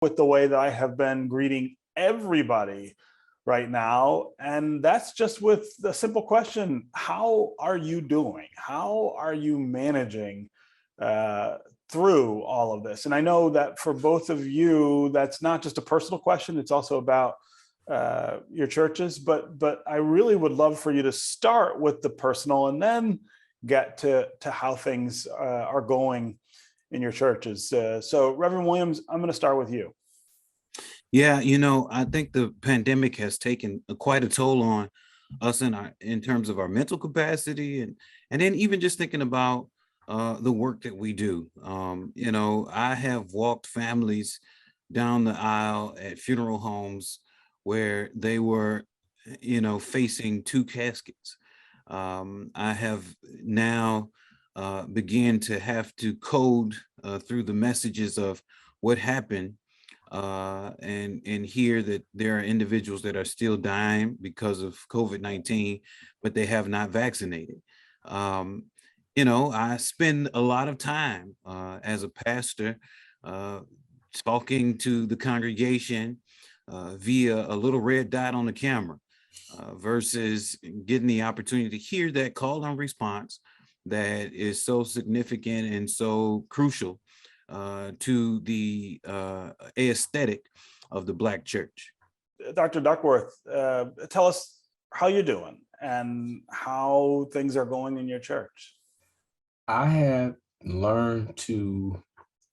with the way that I have been greeting everybody right now. And that's just with the simple question: how are you doing? How are you managing through all of this? And I know that for both of you, that's not just a personal question, it's also about your churches, but I really would love for you to start with the personal and then get to how things are going in your churches. So Reverend Williams, I'm going to start with you. Yeah, I think the pandemic has taken quite a toll on us in terms of our mental capacity, and then even just thinking about the work that we do. I have walked families down the aisle at funeral homes where they were, facing two caskets. I have now began to have to code through the messages of what happened, and hear that there are individuals that are still dying because of COVID-19, but they have not vaccinated. I spend a lot of time as a pastor talking to the congregation via a little red dot on the camera, versus getting the opportunity to hear that call and response that is so significant and so crucial to the aesthetic of the Black church. Dr. Duckworth, tell us how you're doing and how things are going in your church. I have learned to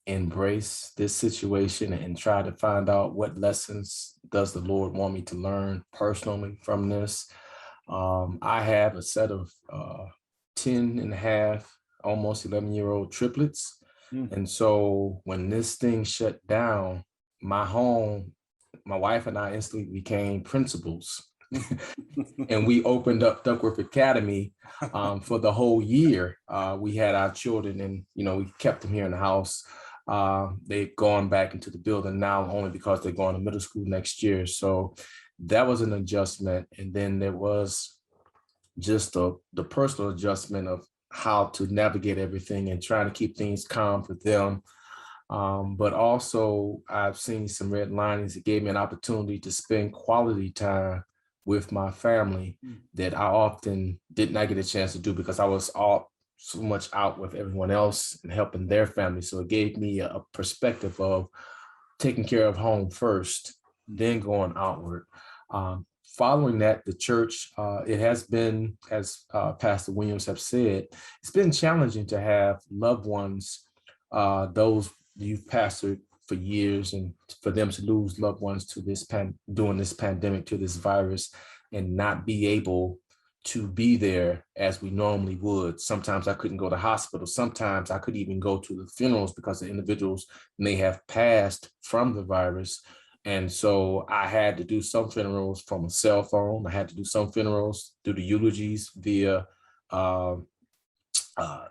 embrace this situation and try to find out what lessons does the Lord want me to learn personally from this. I have a set of 10 and a half, almost 11-year-old triplets. And so when this thing shut down, my home, my wife and I instantly became principals. And we opened up Duckworth Academy for the whole year. We had our children, and we kept them here in the house. They've gone back into the building now only because they're going to middle school next year. So that was an adjustment. And then there was just the personal adjustment of how to navigate everything and trying to keep things calm for them. But also I've seen some red linings that gave me an opportunity to spend quality time with my family that I often did not get a chance to do because I was so much out with everyone else and helping their family. So it gave me a perspective of taking care of home first, then going outward. Following that, the church, it has been, as Pastor Williams have said, it's been challenging to have loved ones, those you've pastored for years, and for them to lose loved ones to during this pandemic, to this virus, and not be able to be there as we normally would. Sometimes I couldn't go to hospital. Sometimes I could even go to the funerals because the individuals may have passed from the virus. And so I had to do some funerals from a cell phone. I had to do some funerals, do the eulogies via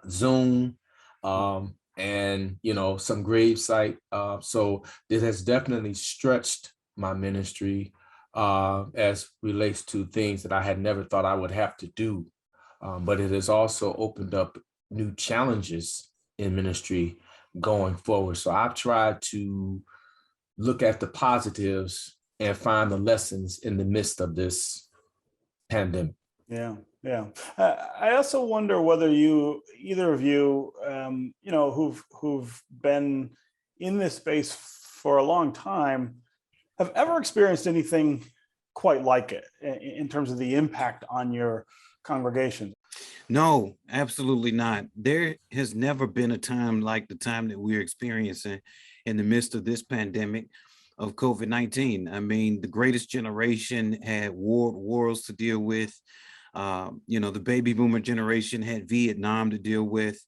Zoom, and some gravesite. So this has definitely stretched my ministry as relates to things that I had never thought I would have to do. But it has also opened up new challenges in ministry going forward. So I've tried to look at the positives and find the lessons in the midst of this pandemic. Yeah. I also wonder whether either of you, who've been in this space for a long time, have ever experienced anything quite like it in terms of the impact on your congregation. No, absolutely not. There has never been a time like the time that we're experiencing in the midst of this pandemic of COVID-19. I mean, the greatest generation had wars to deal with. The baby boomer generation had Vietnam to deal with.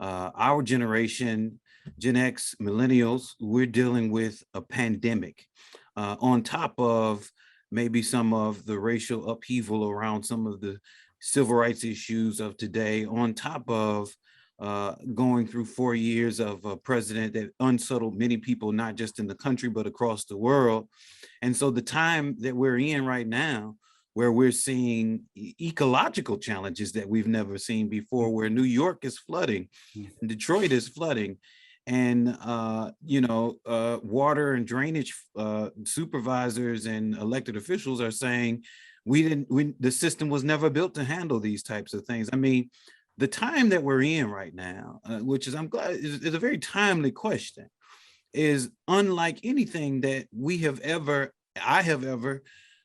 Our generation, Gen X, millennials, we're dealing with a pandemic on top of maybe some of the racial upheaval around some of the civil rights issues of today, on top of going through 4 years of a president that unsettled many people, not just in the country, but across the world. And so the time that we're in right now, where we're seeing ecological challenges that we've never seen before, where New York is flooding, Detroit is flooding, and water and drainage supervisors and elected officials are saying the system was never built to handle these types of things. I mean, the time that we're in right now, which is, I'm glad, is a very timely question, is unlike anything that I have ever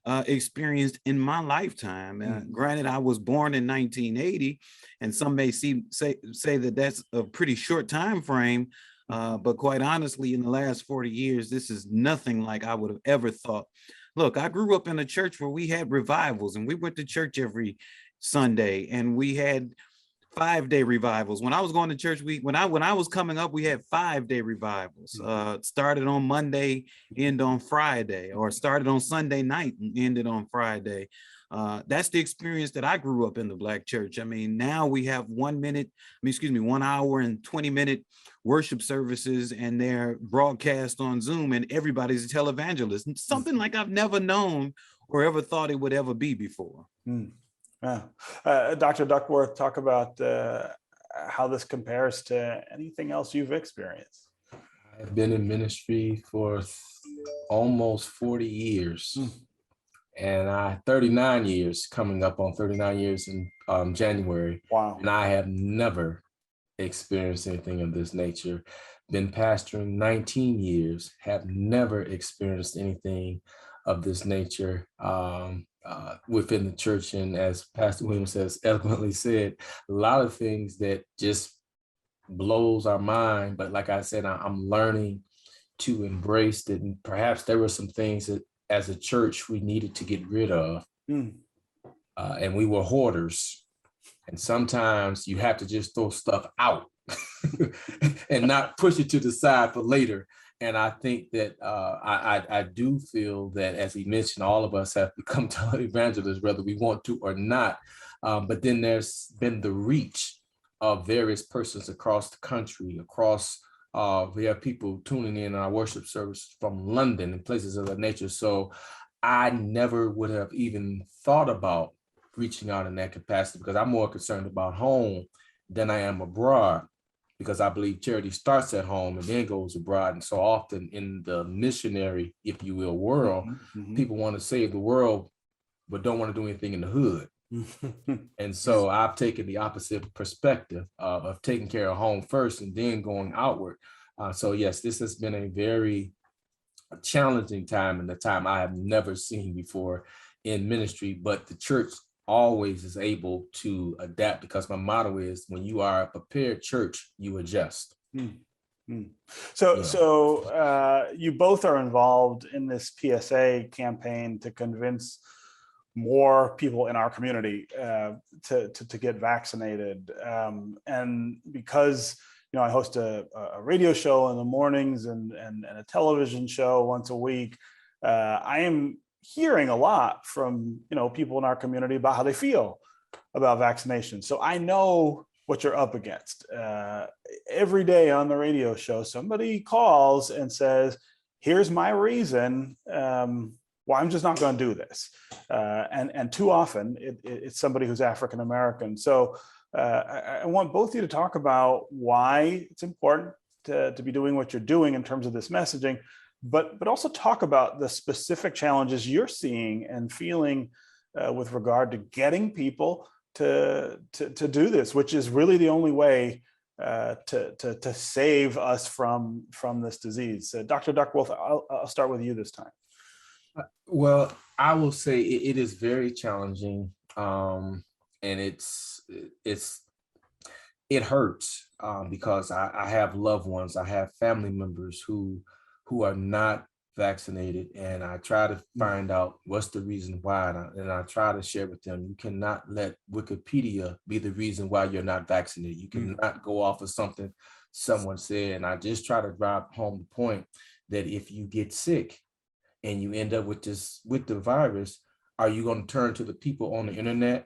experienced in my lifetime. Granted, I was born in 1980, and some may say that that's a pretty short time frame, but quite honestly, in the last 40 years, this is nothing like I would have ever thought. Look, I grew up in a church where we had revivals, and we went to church every Sunday, and we had 5-day revivals. When I was going to church, when I was coming up, we had 5-day revivals. Started on Monday, end on Friday, or started on Sunday night and ended on Friday. That's the experience that I grew up in the Black church. I mean, now we have 1 hour and 20-minute worship services, and they're broadcast on Zoom, and everybody's a televangelist. Something like I've never known or ever thought it would ever be before. Yeah. Dr. Duckworth, talk about how this compares to anything else you've experienced. I've been in ministry for almost 40 years. And 39 years, coming up on 39 years in January. Wow. And I have never experienced anything of this nature. Been pastoring 19 years, have never experienced anything of this nature within the church. And as Pastor Williams has eloquently said, a lot of things that just blows our mind. But like I said, I'm learning to embrace that. And perhaps there were some things that as a church we needed to get rid of. And we were hoarders. And sometimes you have to just throw stuff out and not push it to the side for later. And I think that I do feel that, as he mentioned, all of us have become televangelists, whether we want to or not. But then there's been the reach of various persons across the country, we have people tuning in our worship service from London and places of that nature. So I never would have even thought about reaching out in that capacity, because I'm more concerned about home than I am abroad, because I believe charity starts at home and then goes abroad. And so often in the missionary, if you will, world, people want to save the world, but don't want to do anything in the hood. And so I've taken the opposite perspective of taking care of home first and then going outward. So yes, this has been a very challenging time, and the time I have never seen before in ministry, but the church always is able to adapt, because my motto is, when you are a prepared church, you adjust. So you both are involved in this PSA campaign to convince more people in our community to get vaccinated. And because I host a radio show in the mornings and a television show once a week, I am hearing a lot from people in our community about how they feel about vaccination. So I know what you're up against. Every day on the radio show, somebody calls and says, here's my reason why I'm just not going to do this. And too often it's somebody who's African American. So I want both of you to talk about why it's important to be doing what you're doing in terms of this messaging, but also talk about the specific challenges you're seeing and feeling with regard to getting people to do this, which is really the only way to save us from this disease. Dr. Duckworth, I'll start with you this time. Well, I will say it is very challenging, and it hurts because I have loved ones, I have family members who are not vaccinated, and I try to find out what's the reason why, and I try to share with them, you cannot let Wikipedia be the reason why you're not vaccinated. You cannot go off of something someone said, and I just try to drive home the point that if you get sick and you end up with the virus, are you going to turn to the people on the internet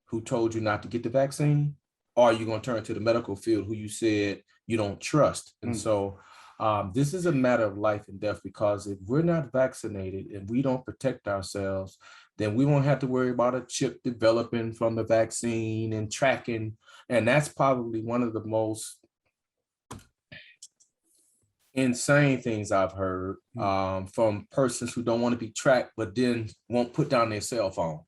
who told you not to get the vaccine? Or are you going to turn to the medical field who you said you don't trust? And so this is a matter of life and death, because if we're not vaccinated and we don't protect ourselves, then we won't have to worry about a chip developing from the vaccine and tracking. And that's probably one of the most insane things I've heard from persons who don't want to be tracked, but then won't put down their cell phone.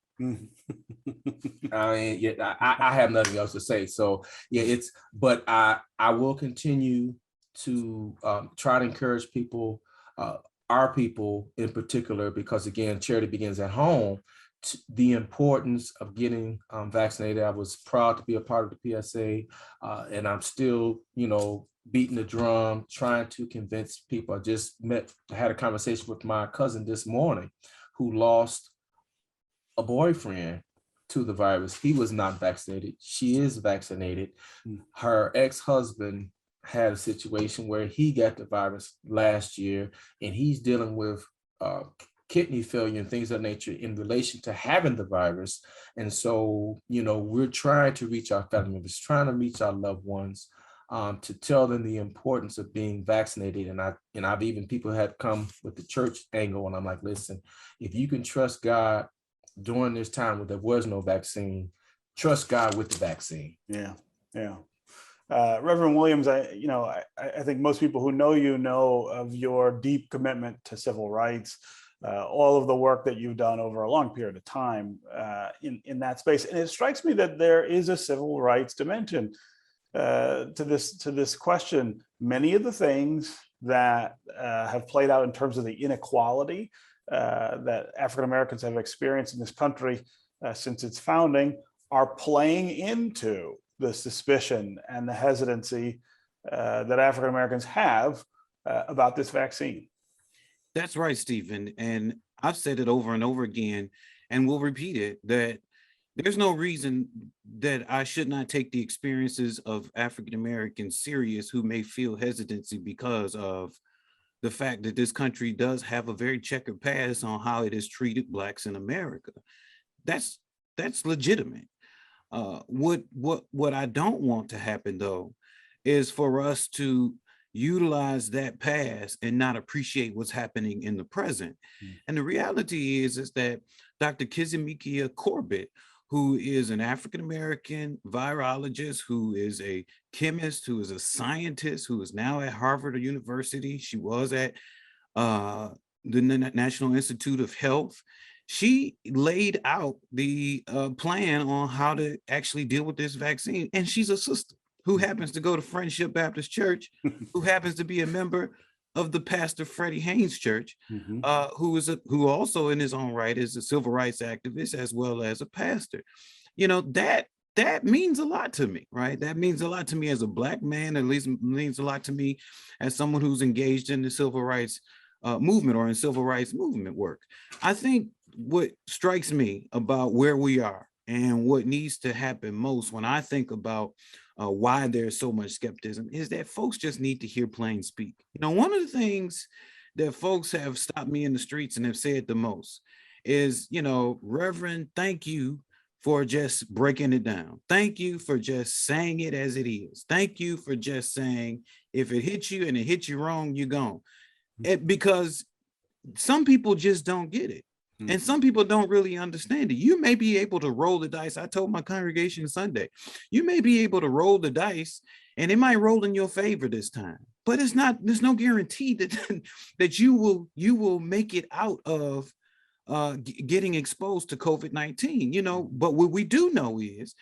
I mean, yeah, I have nothing else to say. So yeah, but I will continue to try to encourage people, our people in particular, because again, charity begins at home. The importance of getting vaccinated. I was proud to be a part of the PSA, and I'm still, beating the drum, trying to convince people. I had a conversation with my cousin this morning, who lost a boyfriend to the virus. He was not vaccinated. She is vaccinated. Her ex-husband had a situation where he got the virus last year, and he's dealing with kidney failure and things of that nature in relation to having the virus. And so, we're trying to reach our family members, trying to reach our loved ones, to tell them the importance of being vaccinated. And I've even people had come with the church angle, and I'm like, listen, if you can trust God during this time where there was no vaccine, trust God with the vaccine. Yeah. Reverend Williams, I think most people who know you know of your deep commitment to civil rights, all of the work that you've done over a long period of time in that space. And it strikes me that there is a civil rights dimension to this question. Many of the things that have played out in terms of the inequality that African Americans have experienced in this country since its founding are playing into the suspicion and the hesitancy that African Americans have about this vaccine. That's right, Stephen. And I've said it over and over again, and we'll repeat it, that there's no reason that I should not take the experiences of African Americans serious who may feel hesitancy because of the fact that this country does have a very checkered past on how it has treated Blacks in America. That's legitimate. What I don't want to happen, though, is for us to utilize that past and not appreciate what's happening in the present. And the reality is that Dr. Kizimikia Corbett, who is an African-American virologist, who is a chemist, who is a scientist, who is now at Harvard University. She was at the National Institute of Health. She laid out the plan on how to actually deal with this vaccine. And she's a sister who happens to go to Friendship Baptist Church, who happens to be a member of the Pastor Freddie Haynes Church, who also in his own right is a civil rights activist as well as a pastor. That means a lot to me, right? That means a lot to me as a Black man, at least means a lot to me as someone who's engaged in the civil rights movement or in civil rights movement work. I think what strikes me about where we are and what needs to happen most when I think about why there's so much skepticism is that folks just need to hear plain speak. One of the things that folks have stopped me in the streets and have said the most is, Reverend, thank you for just breaking it down. Thank you for just saying it as it is. Thank you for just saying, if it hits you and it hits you wrong, you're gone. Because some people just don't get it. And some people don't really understand it. You may be able to roll the dice. I told my congregation Sunday, you may be able to roll the dice and it might roll in your favor this time, but there's no guarantee that you will make it out of getting exposed to COVID-19, but what we do know is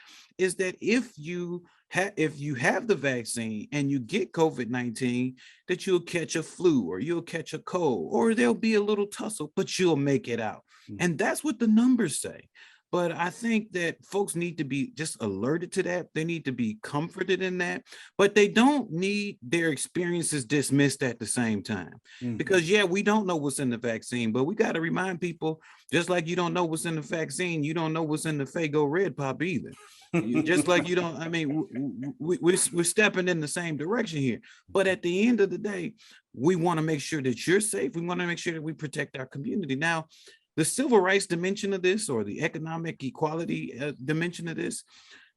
that if you have the vaccine and you get COVID-19, that you'll catch a flu or you'll catch a cold or there'll be a little tussle, but you'll make it out. And that's what the numbers say. But I think that folks need to be just alerted to that. They need to be comforted in that, but they don't need their experiences dismissed at the same time. Because we don't know what's in the vaccine, but we got to remind people, just like you don't know what's in the vaccine, you don't know what's in the Faygo Red Pop either. Just like you don't, we're stepping in the same direction here. But at the end of the day, we want to make sure that you're safe. We want to make sure that we protect our community. Now, the civil rights dimension of this, or the economic equality dimension of this,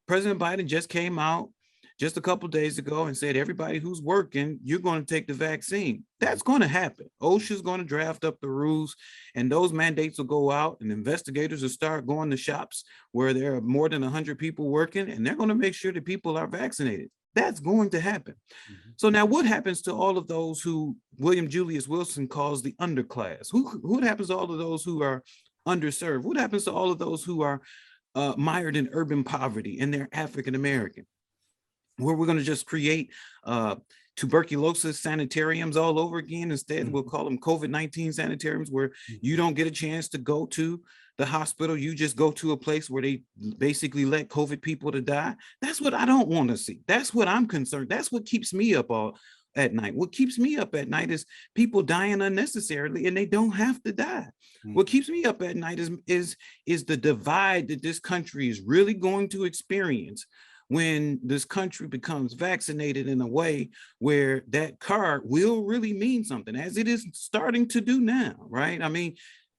President Biden just came out just a couple of days ago and said, everybody who's working, you're going to take the vaccine. That's going to happen. OSHA's going to draft up the rules, and those mandates will go out, and investigators will start going to shops where there are more than 100 people working, and they're going to make sure that people are vaccinated. That's going to happen. So now what happens to all of those who William Julius Wilson calls the underclass? What happens to all of those who are underserved? What happens to all of those who are mired in urban poverty and they're African American? Where we're going to just create tuberculosis sanitariums all over again. Instead, we'll call them COVID-19 sanitariums, where you don't get a chance to go to the hospital. You just go to a place where they basically let COVID people to die. That's what I don't want to see. That's what I'm concerned. That's what keeps me up all at night. What keeps me up at night is people dying unnecessarily, and they don't have to die. What keeps me up at night is the divide that this country is really going to experience when this country becomes vaccinated in a way where that card will really mean something, as it is starting to do now, right? I mean,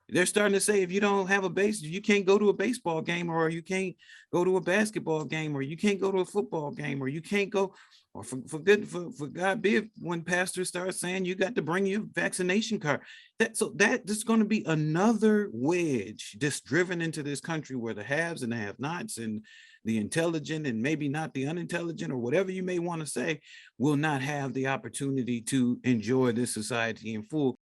they're starting to say, if you don't have a base, you can't go to a baseball game, or you can't go to a basketball game, or you can't go to a football game, or you can't go, or for God be, when pastors start saying you got to bring your vaccination card. That is going to be another wedge just driven into this country, where the haves and the have-nots and the intelligent and maybe not the unintelligent, or whatever you may want to say, will not have the opportunity to enjoy this society in full.